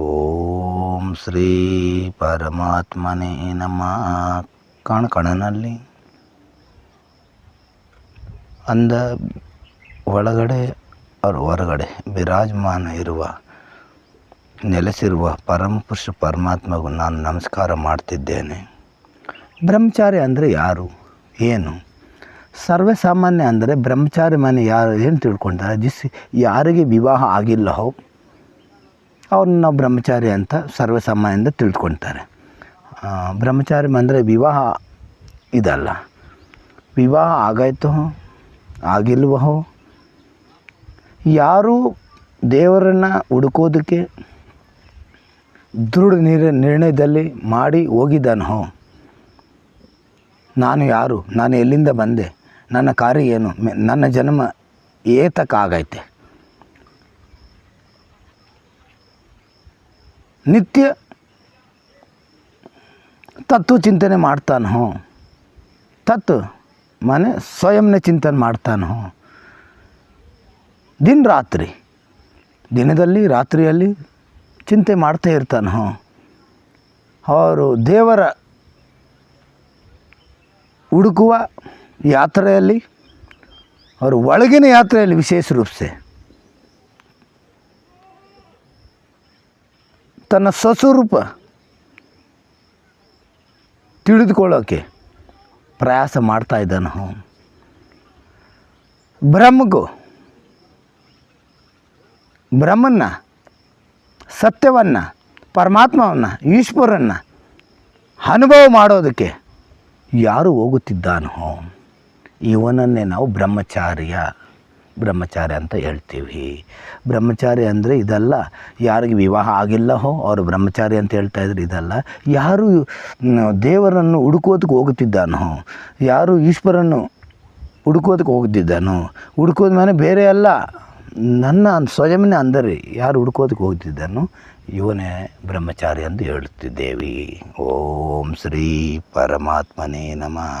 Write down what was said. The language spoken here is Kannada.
ಓಂ ಶ್ರೀ ಪರಮಾತ್ಮನೇ ನಮಃ. ಕಣನಲ್ಲಿ ಅಂದ ಒಳಗಡೆ ಅವ್ರ ಹೊರಗಡೆ ವಿರಾಜಮಾನ ಇರುವ ನೆಲೆಸಿರುವ ಪರಮಪುರುಷ ಪರಮಾತ್ಮಗೂ ನಾನು ನಮಸ್ಕಾರ ಮಾಡ್ತಿದ್ದೇನೆ. ಬ್ರಹ್ಮಚಾರಿ ಅಂದರೆ ಯಾರು, ಏನು? ಸರ್ವಸಾಮಾನ್ಯ ಅಂದರೆ ಬ್ರಹ್ಮಚಾರಿ ಮನೆ ಯಾರು ಏನು ತಿಳ್ಕೊಳ್ತಾರೆ? ಯಾರಿಗೆ ವಿವಾಹ ಆಗಿಲ್ಲವೋ ಅವ್ರನ್ನ ನಾವು ಬ್ರಹ್ಮಚಾರಿ ಅಂತ ಸರ್ವಸಾಮಾನ್ಯದಿಂದ ತಿಳ್ಕೊಳ್ತಾರೆ. ಬ್ರಹ್ಮಚಾರಿ ಅಂದರೆ ವಿವಾಹ ಇದಲ್ಲ. ವಿವಾಹ ಆಗಾಯ್ತೋ ಆಗಿಲ್ವೋ, ಯಾರು ದೇವರನ್ನು ಹುಡುಕೋದಕ್ಕೆ ದೃಢ ನಿರ್ಣಯದಲ್ಲಿ ಮಾಡಿ ಹೋಗಿದ್ದಾನೋ, ನಾನು ಯಾರು, ನಾನು ಎಲ್ಲಿಂದ ಬಂದೆ, ನನ್ನ ಕಾರ್ಯ ಏನು, ನನ್ನ ಜನ್ಮ ಏತಕ್ಕಾಗೈತೆ, ನಿತ್ಯ ತತ್ವ ಚಿಂತನೆ ಮಾಡ್ತಾನೋ, ತತ್ವ ಮನೆ ಸ್ವಯಂನ ಚಿಂತನೆ ಮಾಡ್ತಾನೋ, ರಾತ್ರಿ ದಿನದಲ್ಲಿ ರಾತ್ರಿಯಲ್ಲಿ ಚಿಂತೆ ಮಾಡ್ತಾ ಇರ್ತಾನೋ, ಅವರು ದೇವರ ಹುಡುಕುವ ಯಾತ್ರೆಯಲ್ಲಿ, ಅವರು ಒಳಗಿನ ಯಾತ್ರೆಯಲ್ಲಿ ವಿಶೇಷ ರೂಪಸೆ ತನ್ನ ಸ್ವಸ್ವರೂಪ ತಿಳಿದುಕೊಳ್ಳೋಕ್ಕೆ ಪ್ರಯಾಸ ಮಾಡ್ತಾ ಇದ್ದಾನೋ, ಬ್ರಹ್ಮನ್ನ, ಸತ್ಯವನ್ನು, ಪರಮಾತ್ಮವನ್ನು, ಈಶ್ವರನ್ನು ಅನುಭವ ಮಾಡೋದಕ್ಕೆ ಯಾರು ಹೋಗುತ್ತಿದ್ದಾನೋ ಇವನನ್ನೇ ನಾವು ಬ್ರಹ್ಮಚಾರಿ ಅಂತ ಹೇಳ್ತೀವಿ. ಬ್ರಹ್ಮಚಾರಿ ಅಂದರೆ ಇದಲ್ಲ. ಯಾರಿಗೆ ವಿವಾಹ ಆಗಿಲ್ಲವೋ ಅವರು ಬ್ರಹ್ಮಚಾರಿ ಅಂತ ಹೇಳ್ತಾಯಿದ್ರು. ಇದಲ್ಲ. ಯಾರು ದೇವರನ್ನು ಹುಡುಕೋದಕ್ಕೆ ಹೋಗುತ್ತಿದ್ದಾನೋ, ಯಾರು ಈಶ್ವರನ್ನು ಹುಡುಕೋದಕ್ಕೆ ಹೋಗುತ್ತಿದ್ದಾನೋ, ಹುಡುಕೋದ ಮೇಲೆ ಬೇರೆ ಅಲ್ಲ, ನನ್ನ ಸ್ವಯಂನೇ ಅಂದರೆ ಯಾರು ಹುಡುಕೋದಕ್ಕೆ ಹೋಗ್ತಿದ್ದಾನೋ ಇವನೇ ಬ್ರಹ್ಮಚಾರಿ ಎಂದು ಹೇಳುತ್ತಿದ್ದೇವೆ. ಓಂ ಶ್ರೀ ಪರಮಾತ್ಮನೇ ನಮಃ.